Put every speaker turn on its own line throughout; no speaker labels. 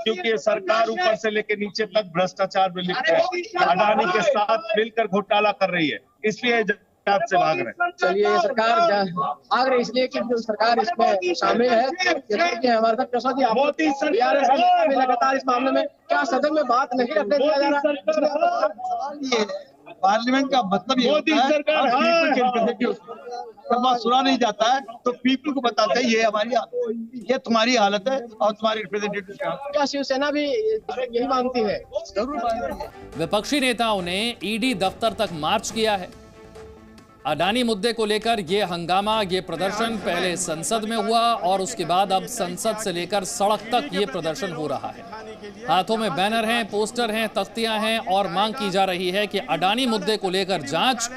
क्योंकि ये सरकार ऊपर से लेकर नीचे तक भ्रष्टाचार में लिप्त है, अडानी के साथ मिलकर घोटाला कर रही है, इसलिए जांच से भाग रहे हैं।
चलिए, सरकार भाग रही इसलिए कि जो सरकार इसमें शामिल है। हमारे साथ प्रसाद जी, मोदी सरकार लगातार इस मामले में क्या सदन में बात नहीं रखने दिया जा रहा?
पार्लियामेंट का मतलब ये होता है
सरकार
जब बात सुना नहीं जाता है तो पीपल को बताते हैं ये तुम्हारी हालत है और तुम्हारी रिप्रेजेंटेटिव
क्या शिवसेना भी यही मांगती है?
जरूर।
विपक्षी नेताओं ने ईडी दफ्तर तक मार्च किया है। अडानी मुद्दे को लेकर ये हंगामा, ये प्रदर्शन पहले संसद में हुआ और उसके बाद अब संसद से लेकर सड़क तक ये प्रदर्शन हो रहा है। हाथों में बैनर हैं, पोस्टर हैं, तख्तियां हैं और मांग की जा रही है कि अडानी मुद्दे को लेकर जांच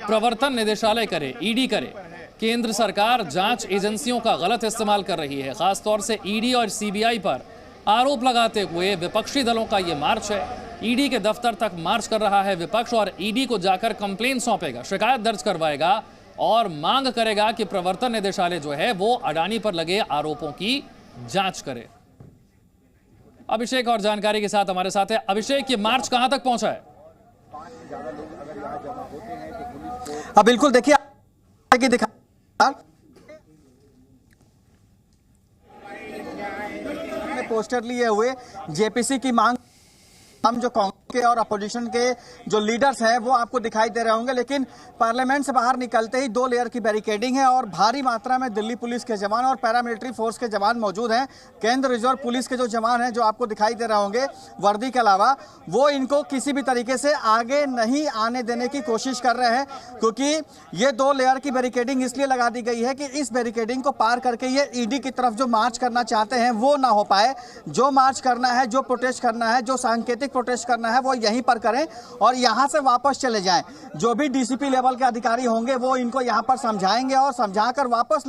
प्रवर्तन निदेशालय करे, ईडी करे। केंद्र सरकार जांच एजेंसियों का गलत इस्तेमाल कर रही है। खासतौर से ईडी और सीबीआई पर आरोप लगाते हुए विपक्षी दलों का ये मार्च है। ईडी के दफ्तर तक मार्च कर रहा है विपक्ष और ईडी को जाकर कंप्लेन सौंपेगा, शिकायत दर्ज करवाएगा और मांग करेगा कि प्रवर्तन निदेशालय जो है वो अडानी पर लगे आरोपों की जांच करे। अभिषेक और जानकारी के साथ हमारे साथ है। अभिषेक, ये मार्च कहां तक पहुंचा है?
बिल्कुल, देखिए पोस्टर लिए हुए जेपीसी की मांग हम जो कांग्रेस के और अपोजिशन के जो लीडर्स हैं वो आपको दिखाई दे रहे होंगे, लेकिन पार्लियामेंट से बाहर निकलते ही 2 लेयर की बैरिकेडिंग है और भारी मात्रा में दिल्ली पुलिस के जवान और पैरामिलिट्री फोर्स के जवान मौजूद हैं। केंद्र रिजर्व पुलिस के जो जवान हैं जो आपको दिखाई दे रहे होंगे वर्दी के अलावा, वो इनको किसी भी तरीके से आगे नहीं आने देने की कोशिश कर रहे हैं, क्योंकि ये 2 लेयर की बैरिकेडिंग इसलिए लगा दी गई है कि इस बैरिकेडिंग को पार करके ये ईडी की तरफ जो मार्च करना चाहते हैं वो ना हो पाए। जो मार्च करना है, जो प्रोटेस्ट करना है, जो सांकेतिक प्रोटेस्ट करना है वो यहीं पर करें और यहां से वापस चले जाएं। जो भी डीसीपी लेवल के अधिकारी होंगे वो इनको यहां पर समझाएंगे और समझाकर वापस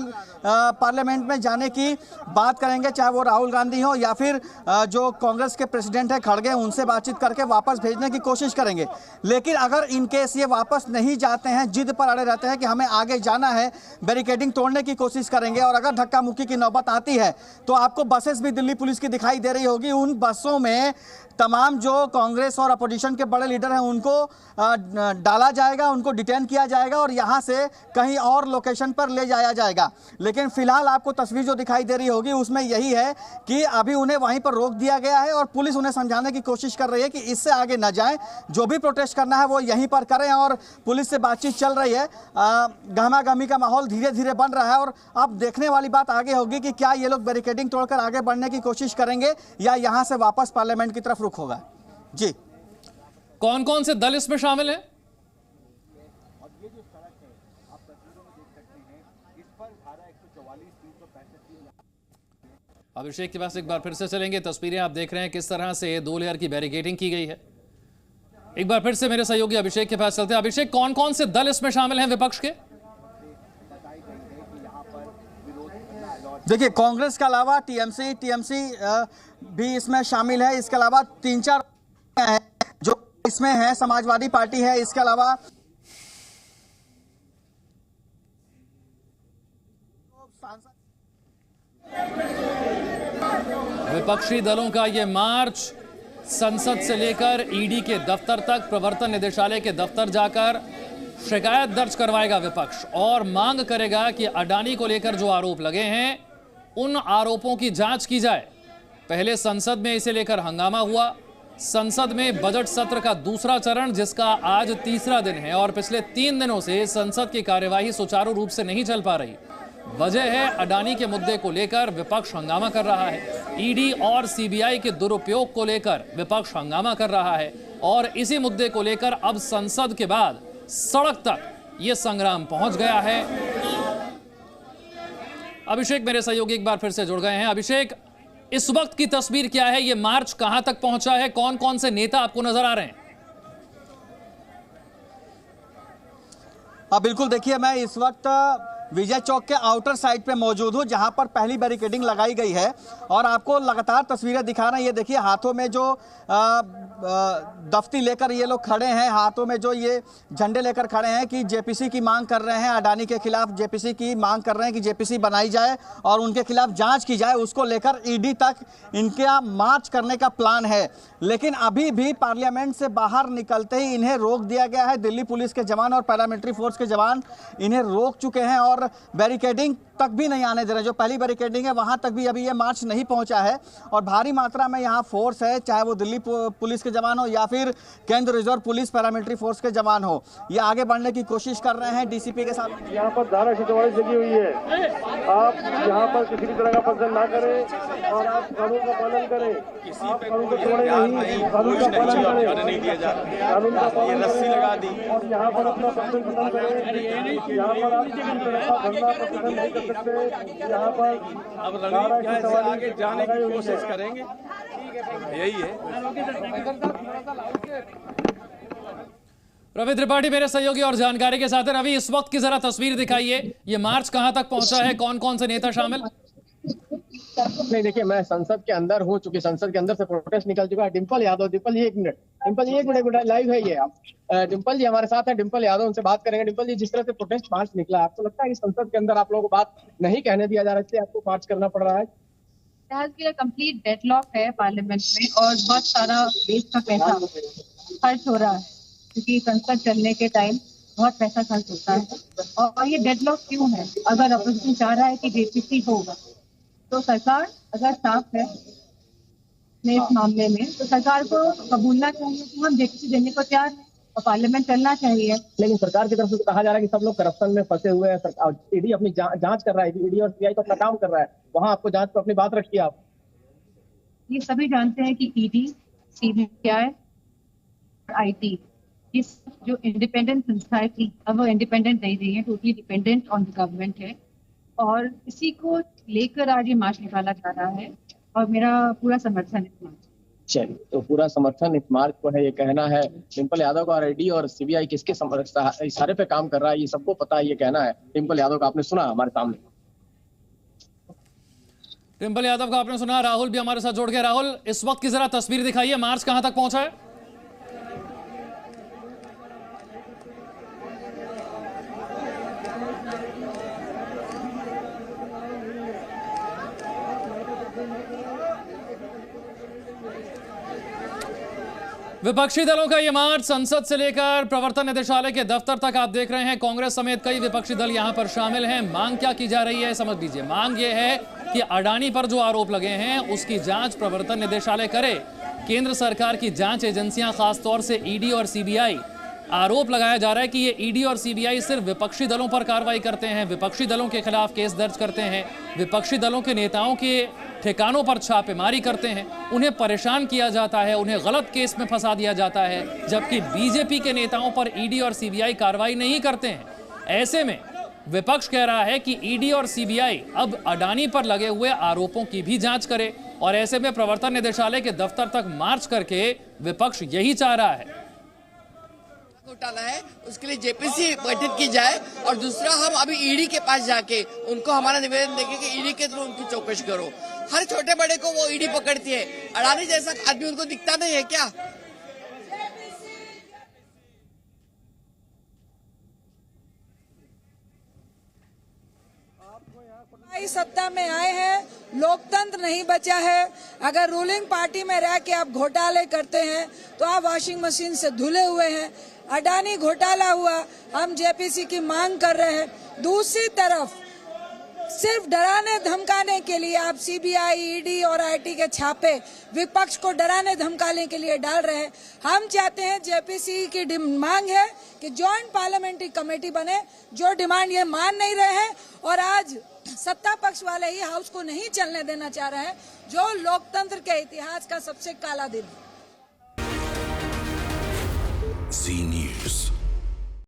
पार्लियामेंट में जाने की बात करेंगे, चाहे वो राहुल गांधी हो या फिर जो कांग्रेस के प्रेसिडेंट है खड़गे, उनसे बातचीत करके वापस भेजने की कोशिश करेंगे। लेकिन अगर इनकेस ये वापस नहीं जाते हैं, जिद पर अड़े रहते हैं कि हमें आगे जाना है, बैरिकेडिंग तोड़ने की कोशिश करेंगे और अगर धक्का मुक्की की नौबत आती है तो आपको बसेस भी दिल्ली पुलिस की दिखाई दे रही होगी। उन बसों में तमाम जो कांग्रेस और अपोजिशन के बड़े लीडर हैं उनको डाला जाएगा, उनको डिटेन किया जाएगा और यहां से कहीं और लोकेशन पर ले जाया जाएगा। लेकिन फिलहाल आपको तस्वीर जो दिखाई दे रही होगी उसमें यही है कि अभी उन्हें वहीं पर रोक दिया गया है और पुलिस उन्हें समझाने की कोशिश कर रही है कि इससे आगे न जाएं, जो भी प्रोटेस्ट करना है वो यहीं पर करें और पुलिस से बातचीत चल रही है। गहमागहमी का माहौल धीरे धीरे बन रहा है और अब देखने वाली बात आगे होगी कि क्या ये लोग बैरिकेडिंग तोड़कर आगे बढ़ने की कोशिश करेंगे या यहां से वापस पार्लियामेंट की तरफ रुख होगा। जी,
कौन कौन से दल इसमें शामिल हैं? अभिषेक के पास एक बार फिर से चलेंगे। तस्वीरें आप देख रहे हैं किस तरह से 2 लेयर की बैरिकेडिंग की गई है। एक बार फिर से मेरे सहयोगी अभिषेक के पास चलते हैं। अभिषेक, कौन कौन से दल इसमें शामिल हैं विपक्ष के?
देखिए, कांग्रेस के अलावा टीएमसी भी इसमें शामिल है। इसके अलावा 3-4 हैं जो इसमें है, समाजवादी पार्टी है, इसके अलावा
विपक्षी दलों का यह मार्च संसद से लेकर ईडी के दफ्तर तक, प्रवर्तन निदेशालय के दफ्तर जाकर शिकायत दर्ज करवाएगा विपक्ष और मांग करेगा कि अडानी को लेकर जो आरोप लगे हैं उन आरोपों की जांच की जाए। पहले संसद में इसे लेकर हंगामा हुआ। संसद में बजट सत्र का दूसरा चरण, जिसका आज 3रा दिन है और पिछले 3 दिनों से संसद की कार्यवाही सुचारू रूप से नहीं चल पा रही। वजह है अडानी के मुद्दे को लेकर विपक्ष हंगामा कर रहा है। ईडी और सीबीआई के दुरुपयोग को लेकर विपक्ष हंगामा कर रहा है और इसी मुद्दे को लेकर अब संसद के बाद सड़क तक यह संग्राम पहुंच गया है। अभिषेक मेरे सहयोगी एक बार फिर से जुड़ गए हैं। अभिषेक, इस वक्त की तस्वीर क्या है? यह मार्च कहां तक पहुंचा है? कौन कौन से नेता आपको नजर आ रहे हैं?
बिल्कुल, देखिए, मैं इस वक्त विजय चौक के आउटर साइड पे मौजूद हूँ, जहां पर पहली बैरिकेडिंग लगाई गई है और आपको लगातार तस्वीरें दिखा रहे हैं। ये देखिए हाथों में जो दफ्ती लेकर ये लोग खड़े हैं, हाथों में जो ये झंडे लेकर खड़े हैं कि जेपीसी की मांग कर रहे हैं, अडानी के खिलाफ जेपीसी की मांग कर रहे हैं कि जेपीसी बनाई जाए और उनके खिलाफ जांच की जाए। उसको लेकर ईडी तक इनका मार्च करने का प्लान है, लेकिन अभी भी पार्लियामेंट से बाहर निकलते ही इन्हें रोक दिया गया है। दिल्ली पुलिस के जवान और पैरामिलिट्री फोर्स के जवान इन्हें रोक चुके हैं और बैरिकेडिंग तक भी नहीं आने दे रहे। जो पहली बैरिकेडिंग है वहां तक भी अभी ये मार्च नहीं पहुंचा है और भारी मात्रा में यहाँ फोर्स है, चाहे वो दिल्ली पुलिस के जवान हो या फिर केंद्र रिजर्व पुलिस पैरामिलिट्री फोर्स के जवान हो। ये आगे बढ़ने की कोशिश कर रहे हैं डीसीपी के साथ।
यहाँ पर धारा 144 लगी हुई है, आप यहाँ पर किसी भी तरह का प्रदर्शन ना करें और आप कानून का पालन करें। आप कानून को तोड़े नहीं, कानून का पालन करें, कानून का पालन रस्सी लगा दी और यहाँ पर अपना प्रदर्शन खत्म करें। यहाँ पर आप किसी तरह का धरना प्रदर्शन नहीं कर सकते। यहाँ पर अब आगे जाने की कोशिश करेंगे, यही है।
रवि त्रिपाठी मेरे सहयोगी और जानकारी के साथ है। रवि, इस वक्त की जरा तस्वीर दिखाइए, ये मार्च कहां तक पहुंचा है, कौन कौन से नेता शामिल?
नहीं, देखिए मैं संसद के अंदर हूँ, चूंकि संसद के अंदर से प्रोटेस्ट निकल चुका है। डिम्पल यादव, डिम्पल जी एक मिनट लाइव है ये। आप डिम्पल जी हमारे साथ है, डिम्पल यादव, उनसे बात करेंगे। डिम्पल जी, जिस तरह से प्रोटेस्ट मार्च निकला, आपको लगता है कि संसद के अंदर आप लोगों को बात नहीं कहने दिया जा रहा है, इसलिए आपको मार्च करना पड़ रहा है?
कंप्लीट डेडलॉक है पार्लियामेंट में और बहुत सारा देश का पैसा खर्च हो रहा है, क्योंकि संसद चलने के टाइम बहुत पैसा खर्च होता है। और ये डेडलॉक क्यों है? अगर अपोजिशन चाह रहा है कि जेपीसी होगा तो सरकार अगर साफ है इस मामले में, तो सरकार को कबूलना चाहिए कि हम जेपीसी देने को तैयार हैं और पार्लियामेंट चलना चाहिए।
लेकिन सरकार की तरफ से कहा जा रहा है कि सब लोग करप्शन में फंसे हुए हैं। ईडी अपनी जांच कर रहा है, ईडी और सीबीआई तो अपना काम कर रहा है, वहां आपको जांच को अपनी बात रखिए। आप
ये सभी जानते हैं कि ईडी, सीबीआई, आईटी, इस जो इंडिपेंडेंट संस्थाएं थी अब वो इंडिपेंडेंट नहीं रही है, totally dependent on the government है और इसी को लेकर आज ये मार्च निकाला जा रहा है और मेरा पूरा समर्थन है इस मार्च।
चलिए, तो पूरा समर्थन इस मार्च को है, ये कहना है डिम्पल यादव का। ईडी और सीबीआई किसके इशारे पे काम कर रहा है ये सबको पता है, ये कहना है डिम्पल यादव का। आपने सुना हमारे सामने,
डिम्पल यादव का आपने सुना। राहुल भी हमारे साथ जोड़ गए। राहुल, इस वक्त की जरा तस्वीर दिखाइए, मार्च कहां तक पहुंचा है? विपक्षी दलों का ये मार्च संसद से लेकर प्रवर्तन निदेशालय के दफ्तर तक आप देख रहे हैं। कांग्रेस समेत कई विपक्षी दल यहां पर शामिल हैं। मांग क्या की जा रही है समझ लीजिए। मांग ये है कि अडानी पर जो आरोप लगे हैं उसकी जांच प्रवर्तन निदेशालय करे। केंद्र सरकार की जांच एजेंसियां, खासतौर से ईडी और सीबीआई, आरोप लगाया जा रहा है कि ये ईडी और सीबीआई सिर्फ विपक्षी दलों पर कार्रवाई करते हैं, विपक्षी दलों के खिलाफ केस दर्ज करते हैं, विपक्षी दलों के नेताओं के ठिकानों पर छापेमारी करते हैं, उन्हें परेशान किया जाता है, उन्हें गलत केस में फंसा दिया जाता है, जबकि बीजेपी के नेताओं पर ईडी और सीबीआई कार्रवाई नहीं करते हैं। ऐसे में विपक्ष कह रहा है कि ईडी और सीबीआई अब अडानी पर लगे हुए आरोपों की भी जांच करे और ऐसे में प्रवर्तन निदेशालय के दफ्तर तक मार्च करके विपक्ष यही चाह रहा है।
घोटाला है उसके लिए जेपीसी गठित की जाए और दूसरा हम अभी ईडी के पास जाके उनको हमारा निवेदन देंगे कि ईडी के थ्रू उनकी चौकसी करो। हर छोटे बड़े को वो ईडी पकड़ती है, अडानी जैसा आदमी उनको दिखता नहीं है क्या?
सत्ता में आए हैं, लोकतंत्र नहीं बचा है। अगर रूलिंग पार्टी में रह के आप घोटाले करते हैं तो आप वॉशिंग मशीन से धुले हुए हैं। अडानी घोटाला हुआ, हम जेपीसी की मांग कर रहे हैं। दूसरी तरफ सिर्फ डराने धमकाने के लिए आप सीबीआई, ईडी और आईटी के छापे विपक्ष को डराने धमकाने के लिए डाल रहे हैं। हम चाहते हैं, जेपीसी की मांग है कि जॉइंट पार्लियामेंट्री कमेटी बने, जो डिमांड ये मान नहीं रहे हैं और आज सत्ता पक्ष वाले ही हाउस को नहीं चलने देना चाह रहे हैं, जो लोकतंत्र के इतिहास का सबसे काला दिन है।